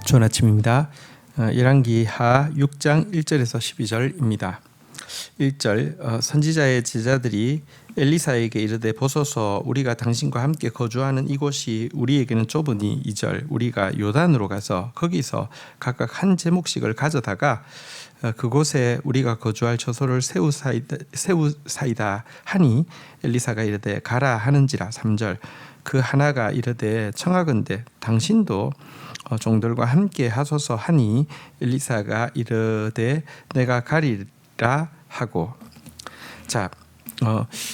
좋은 아침입니다. 열왕기하 6장 1절에서 12절입니다. 1절 선지자의 제자들이 엘리사에게 이르되 보소서 우리가 당신과 함께 거주하는 이곳이 우리에게는 좁으니 2절 우리가 요단으로 가서 거기서 각각 한 제목씩을 가져다가 그곳에 우리가 거주할 처소를 세우사이다 하니 엘리사가 이르되 가라 하는지라. 3절 그 하나가 이르되 청하건대 당신도 종들과 함께 하소서 하니 엘리사가 이르되 내가 가리라 하고. 자,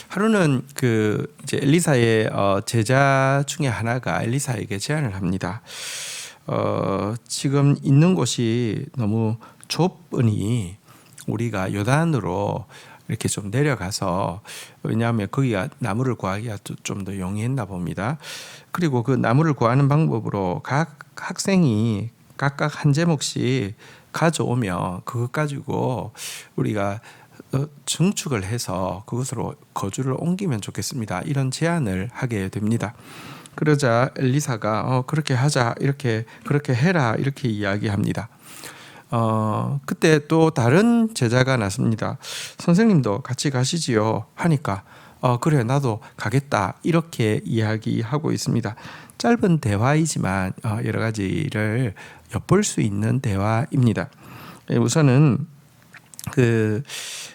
하루는 이제 엘리사의 제자 중에 하나가 엘리사에게 제안을 합니다. 지금 있는 곳이 너무 좁으니 우리가 요단으로 이렇게 좀 내려가서, 왜냐하면 거기가 나무를 구하기가 좀 더 용이했나 봅니다. 그리고 그 나무를 구하는 방법으로 각 학생이 각각 한 제목씩 가져오면 그것 가지고 우리가 증축을 해서 그것으로 거주를 옮기면 좋겠습니다. 이런 제안을 하게 됩니다. 그러자 엘리사가 그렇게 하자, 그렇게 해라, 이렇게 이야기합니다. 그때 또 다른 제자가 나섭니다. 선생님도 같이 가시지요 하니까 그래 나도 가겠다, 이렇게 이야기하고 있습니다. 짧은 대화이지만 여러 가지를 엿볼 수 있는 대화입니다. 우선은 그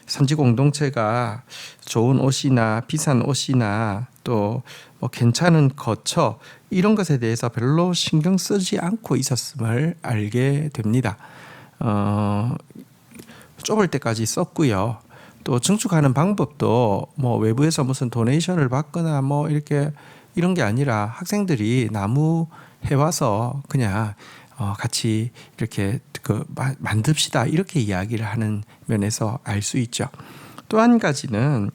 삼지 공동체가 좋은 옷이나 비싼 옷이나 또 뭐 괜찮은 거처 이런 것에 대해서 별로 신경 쓰지 않고 있었음을 알게 됩니다. 좁을 때까지 썼고요. 또 증축하는 방법도 뭐 외부에서 무슨 도네이션을 받거나 뭐 이런 게 아니라 학생들이 나무 해와서 그냥 같이 이렇게 만듭시다, 이렇게 이야기를 하는 면에서 알 수 있죠. 또 한 가지는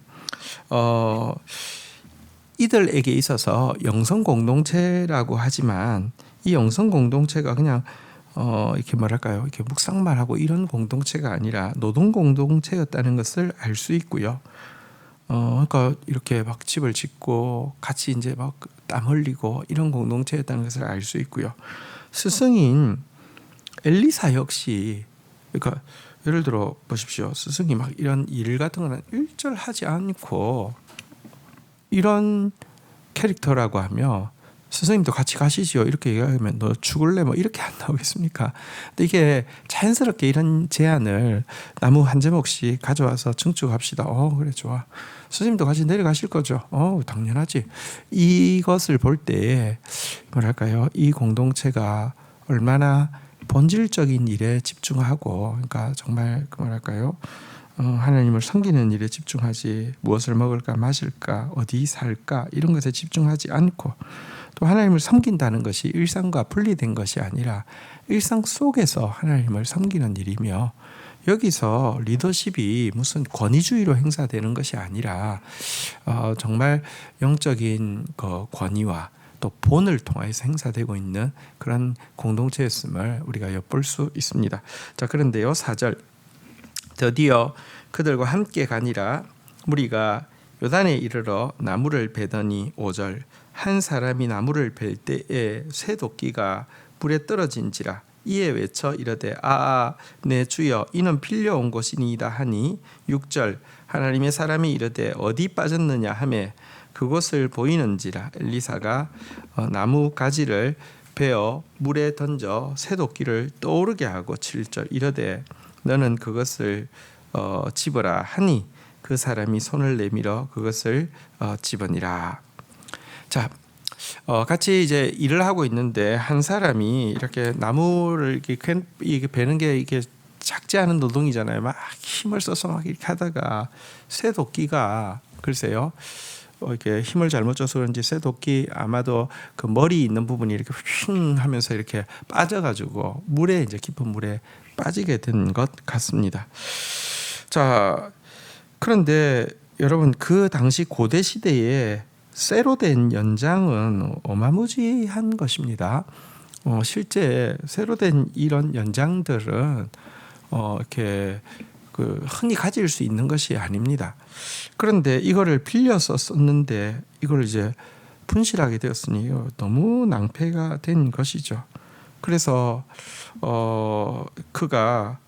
이들에게 있어서 영성 공동체라고 하지만 이 영성 공동체가 그냥 이렇게 묵상만 하고 이런 공동체가 아니라 노동 공동체였다는 것을 알 수 있고요. 그러니까 이렇게 막 집을 짓고 같이 이제 막 땀 흘리고 이런 공동체였다는 것을 알 수 있고요. 스승인 엘리사 역시, 그러니까 예를 들어 보십시오. 스승이 막 이런 일 같은 거는 일절하지 않고 이런 캐릭터라고 하며 스승님도 같이 가시지요 이렇게 얘기하면 너 죽을래 뭐 이렇게 안 나오겠습니까? 근데 이게 자연스럽게 이런 제안을 나무 한 제목씩 가져와서 증축합시다. 그래 좋아. 스승님도 같이 내려가실 거죠? 당연하지. 이것을 볼 때 뭐랄까요, 이 공동체가 얼마나 본질적인 일에 집중하고, 그러니까 정말 뭐랄까요, 하나님을 섬기는 일에 집중하지, 무엇을 먹을까 마실까 어디 살까 이런 것에 집중하지 않고, 또 하나님을 섬긴다는 것이 일상과 분리된 것이 아니라 일상 속에서 하나님을 섬기는 일이며, 여기서 리더십이 무슨 권위주의로 행사되는 것이 아니라 정말 영적인 권위와 또 본을 통해서 행사되고 있는 그런 공동체였음을 우리가 엿볼 수 있습니다. 자, 그런데요, 4절 드디어 그들과 함께 가니라 무리가 요단에 이르러 나무를 베더니 5절 한 사람이 나무를 벨 때에 새 도끼가 물에 떨어진지라. 이에 외쳐 이르되 내 주여 이는 빌려온 것이니이다 하니 6절 하나님의 사람이 이르되 어디 빠졌느냐 하매 그곳을 보이는지라. 엘리사가 나무 가지를 베어 물에 던져 새 도끼를 떠오르게 하고 7절 이르되 너는 그것을 집어라 하니 그 사람이 손을 내밀어 그것을 집으니라. 자, 같이 이제 일을 하고 있는데 한 사람이 이렇게 나무를 이렇게 베는 게 이게 작지 않은 노동이잖아요. 막 힘을 써서 막 이렇게 하다가 새 도끼가 글쎄요, 이렇게 힘을 잘못 줘서 그런지 새 도끼 아마도 그 머리 있는 부분이 이렇게 휙 하면서 이렇게 빠져가지고 물에, 이제 깊은 물에 빠지게 된 것 같습니다. 자, 그런데 여러분, 그 당시 고대 시대에 쇠로 된 연장은 어마무지한 것입니다. 실제 쇠로 된 이런 연장들은 이렇게 흔히 가질 수 있는 것이 아닙니다. 그런데 이거를 빌려서 썼는데 이걸 이제 분실하게 되었으니 너무 낭패가 된 것이죠. 그래서 그가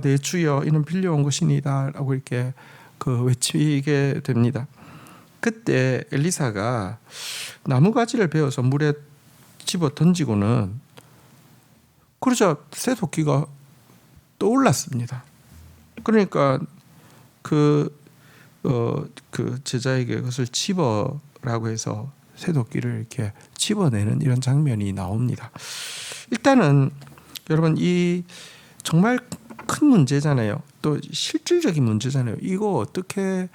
내 주여 이는 빌려온 것이니다라고 이렇게 외치게 됩니다. 그때 엘리사가 나무가지를 베어서 물에 집어 던지고는 그러자 새도끼가 떠올랐습니다. 그러니까 그 제자에게 그것을 집어라고 해서 새도끼를 이렇게 집어내는 이런 장면이 나옵니다. 일단은 여러분 이 정말 큰 문제잖아요. 또 실질적인 문제잖아요. 이거 어떻게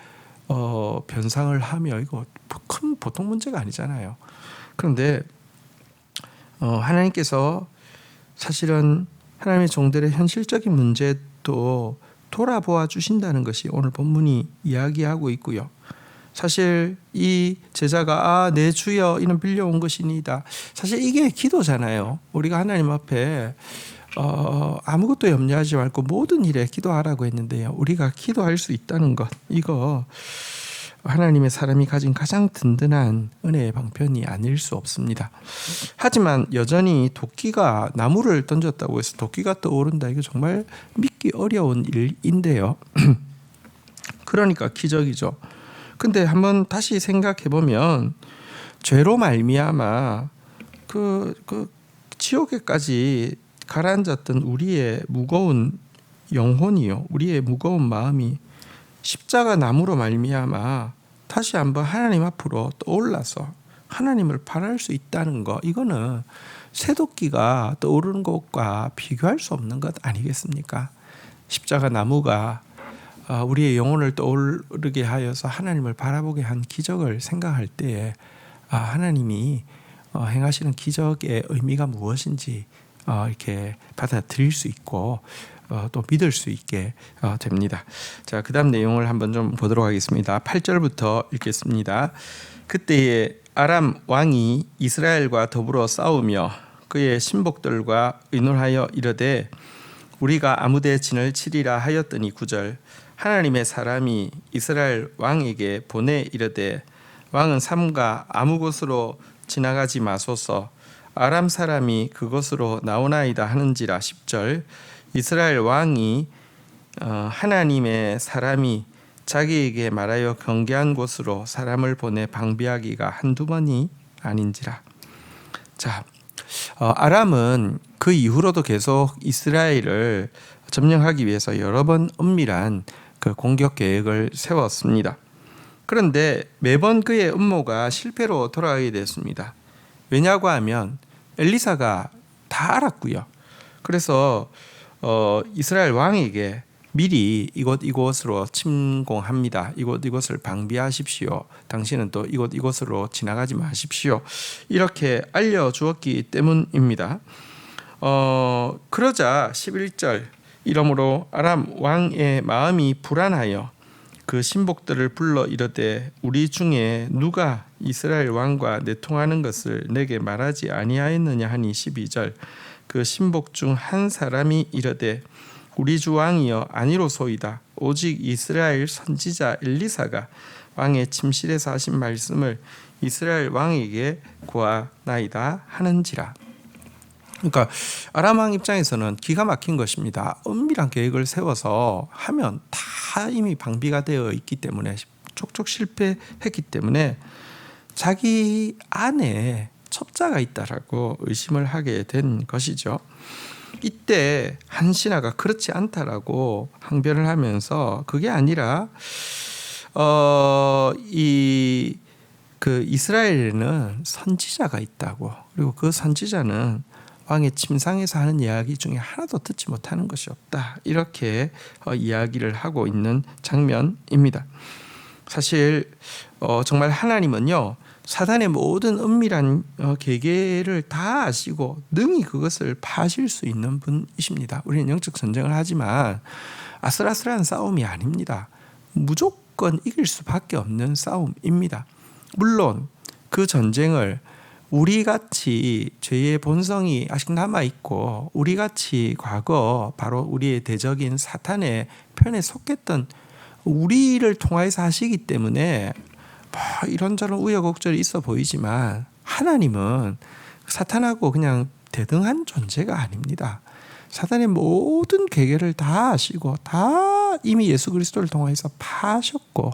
변상을 하며 이거 큰 보통 문제가 아니잖아요. 그런데 하나님께서 사실은 하나님의 종들의 현실적인 문제도 돌아보아 주신다는 것이 오늘 본문이 이야기하고 있고요. 사실 이 제자가 내 주여 이는 빌려온 것이니이다. 사실 이게 기도잖아요. 우리가 하나님 앞에 아무것도 염려하지 말고 모든 일에 기도하라고 했는데요. 우리가 기도할 수 있다는 것, 이거 하나님의 사람이 가진 가장 든든한 은혜의 방편이 아닐 수 없습니다. 하지만 여전히 도끼가 나무를 던졌다고 해서 도끼가 떠오른다. 이거 정말 믿기 어려운 일인데요. 그러니까 기적이죠. 근데 한번 다시 생각해 보면 죄로 말미암아 그 지옥에까지 가라앉았던 우리의 무거운 영혼이요, 우리의 무거운 마음이 십자가 나무로 말미암아 다시 한번 하나님 앞으로 떠올라서 하나님을 바랄 수 있다는 거, 이거는 새도끼가 떠오르는 것과 비교할 수 없는 것 아니겠습니까? 십자가 나무가 우리의 영혼을 떠오르게 하여서 하나님을 바라보게 한 기적을 생각할 때에 하나님이 행하시는 기적의 의미가 무엇인지 이렇게 받아들일 수 있고 또 믿을 수 있게 됩니다. 자, 그 다음 내용을 한번 좀 보도록 하겠습니다. 8절부터 읽겠습니다. 그때에 아람 왕이 이스라엘과 더불어 싸우며 그의 신복들과 의논하여 이르되 우리가 아무데 진을 치리라 하였더니 9절 하나님의 사람이 이스라엘 왕에게 보내 이르되 왕은 삼가 아무 곳으로 지나가지 마소서 아람 사람이 그곳으로 나오나이다 하는지라. 10절 이스라엘 왕이 하나님의 사람이 자기에게 말하여 경계한 곳으로 사람을 보내 방비하기가 한두 번이 아닌지라. 자, 아람은 그 이후로도 계속 이스라엘을 점령하기 위해서 여러 번 은밀한 그 공격 계획을 세웠습니다. 그런데 매번 그의 음모가 실패로 돌아가게 됐습니다. 왜냐고 하면 엘리사가 다 알았고요. 그래서 이스라엘 왕에게 미리 이곳으로 침공합니다. 이곳을 방비하십시오. 당신은 또 이곳으로 지나가지 마십시오. 이렇게 알려주었기 때문입니다. 그러자 11절 이러므로 아람 왕의 마음이 불안하여 그 신복들을 불러 이르되 우리 중에 누가 이스라엘 왕과 내통하는 것을 내게 말하지 아니하였느냐 하니. 12절 그 신복 중 한 사람이 이르되 우리 주 왕이여 아니로소이다. 오직 이스라엘 선지자 엘리사가 왕의 침실에서 하신 말씀을 이스라엘 왕에게 고하나이다 하는지라. 그러니까 아람 왕 입장에서는 기가 막힌 것입니다. 은밀한 계획을 세워서 하면 다 이미 방비가 되어 있기 때문에 촉촉 실패했기 때문에 자기 안에 첩자가 있다라고 의심을 하게 된 것이죠. 이때 한신하가 그렇지 않다라고 항변을 하면서 그게 아니라 이스라엘에는 선지자가 있다고, 그리고 그 선지자는 왕의 침상에서 하는 이야기 중에 하나도 듣지 못하는 것이 없다, 이렇게 이야기를 하고 있는 장면입니다. 사실 정말 하나님은요 사단의 모든 은밀한 계계를 다 아시고 능히 그것을 파실 수 있는 분이십니다. 우리는 영적 전쟁을 하지만 아슬아슬한 싸움이 아닙니다. 무조건 이길 수밖에 없는 싸움입니다. 물론 그 전쟁을 우리같이 죄의 본성이 아직 남아있고 우리같이 과거 바로 우리의 대적인 사탄의 편에 속했던 우리를 통하여서 하시기 때문에 이런저런 우여곡절이 있어 보이지만 하나님은 사탄하고 그냥 대등한 존재가 아닙니다. 사단의 모든 계계를 다 아시고 다 이미 예수 그리스도를 통해서 파하셨고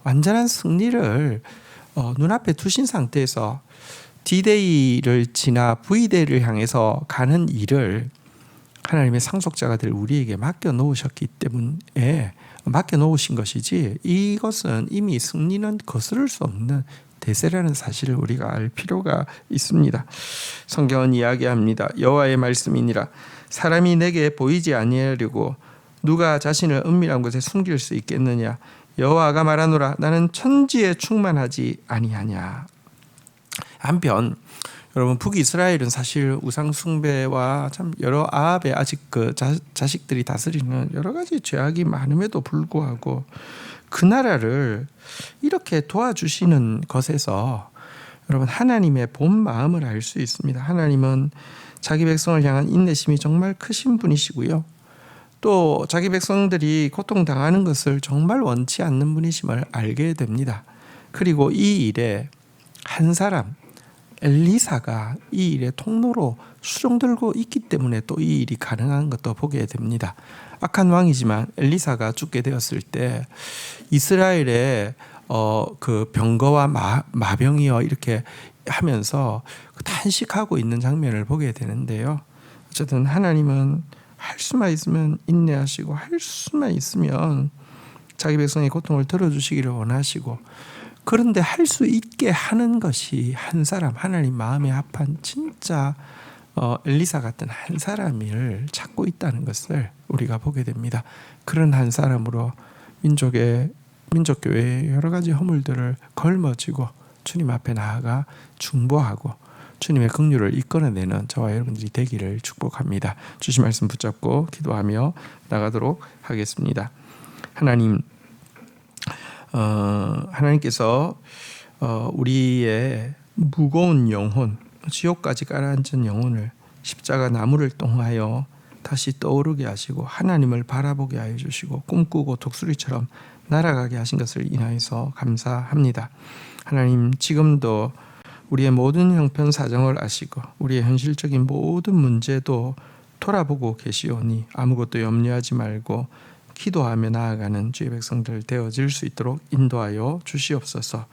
완전한 승리를 눈앞에 두신 상태에서 D-Day를 지나 V-Day를 향해서 가는 일을 하나님의 상속자가 될 우리에게 맡겨 놓으셨기 때문에 맡겨 놓으신 것이지, 이것은 이미 승리는 거스를 수 없는 대세라는 사실을 우리가 알 필요가 있습니다. 성경은 이야기합니다. 여호와의 말씀이니라. 사람이 내게 보이지 아니하려고 누가 자신을 은밀한 곳에 숨길 수 있겠느냐. 여호와가 말하노라. 나는 천지에 충만하지 아니하냐. 한편 여러분, 북이스라엘은 사실 우상 숭배와 참 여러 아합의 아직 그 자식들이 다스리는 여러 가지 죄악이 많음에도 불구하고 그 나라를 이렇게 도와주시는 것에서 여러분, 하나님의 본 마음을 알 수 있습니다. 하나님은 자기 백성을 향한 인내심이 정말 크신 분이시고요. 또 자기 백성들이 고통당하는 것을 정말 원치 않는 분이심을 알게 됩니다. 그리고 이 일에 한 사람, 엘리사가 이 일의 통로로 수종들고 있기 때문에 또 이 일이 가능한 것도 보게 됩니다. 악한 왕이지만 엘리사가 죽게 되었을 때 이스라엘의 그 병거와 마병이여 이렇게 하면서 탄식하고 있는 장면을 보게 되는데요. 어쨌든 하나님은 할 수만 있으면 인내하시고 할 수만 있으면 자기 백성의 고통을 들어주시기를 원하시고, 그런데 할 수 있게 하는 것이 한 사람, 하나님 마음에 합한 진짜 엘리사 같은 한 사람을 찾고 있다는 것을 우리가 보게 됩니다. 그런 한 사람으로 민족교회의 여러 가지 허물들을 걸머쥐고 주님 앞에 나아가 중보하고 주님의 긍휼을 이끌어내는 저와 여러분들이 되기를 축복합니다. 주신 말씀 붙잡고 기도하며 나가도록 하겠습니다. 하나님께서 우리의 무거운 영혼, 지옥까지 가라앉은 영혼을 십자가 나무를 통하여 다시 떠오르게 하시고 하나님을 바라보게 하여 주시고 꿈꾸고 독수리처럼 날아가게 하신 것을 인하여서 감사합니다. 하나님, 지금도 우리의 모든 형편 사정을 아시고 우리의 현실적인 모든 문제도 돌아보고 계시오니 아무것도 염려하지 말고 기도하며 나아가는 주의 백성들 되어질 수 있도록 인도하여 주시옵소서.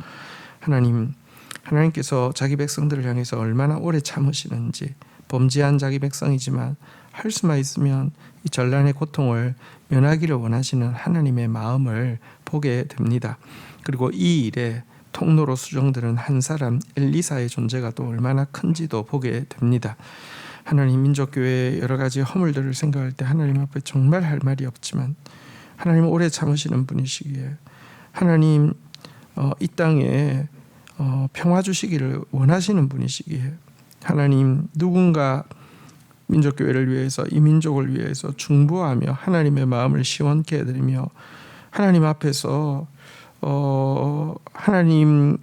하나님께서 자기 백성들을 향해서 얼마나 오래 참으시는지, 범죄한 자기 백성이지만 할 수만 있으면 이 전란의 고통을 면하기를 원하시는 하나님의 마음을 보게 됩니다. 그리고 이 일에 통로로 수종드는 한 사람 엘리사의 존재가 또 얼마나 큰지도 보게 됩니다. 하나님, 민족교회의 여러 가지 허물들을 생각할 때 하나님 앞에 정말 할 말이 없지만 하나님 오래 참으시는 분이시기에 하나님 이 땅에 평화 주시기를 원하시는 분이시기에 하나님, 누군가 민족교회를 위해서, 이 민족을 위해서 중보하며 하나님의 마음을 시원케 해드리며 하나님 앞에서 하나님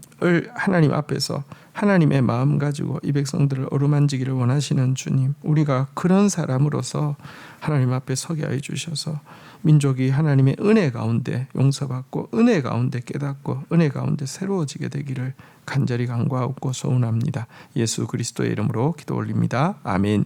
앞에서 하나님의 마음 가지고 이 백성들을 어루만지기를 원하시는 주님, 우리가 그런 사람으로서 하나님 앞에 서게 하여 주셔서 민족이 하나님의 은혜 가운데 용서받고 은혜 가운데 깨닫고 은혜 가운데 새로워지게 되기를 간절히 간구하고 소원합니다. 예수 그리스도의 이름으로 기도 올립니다. 아멘.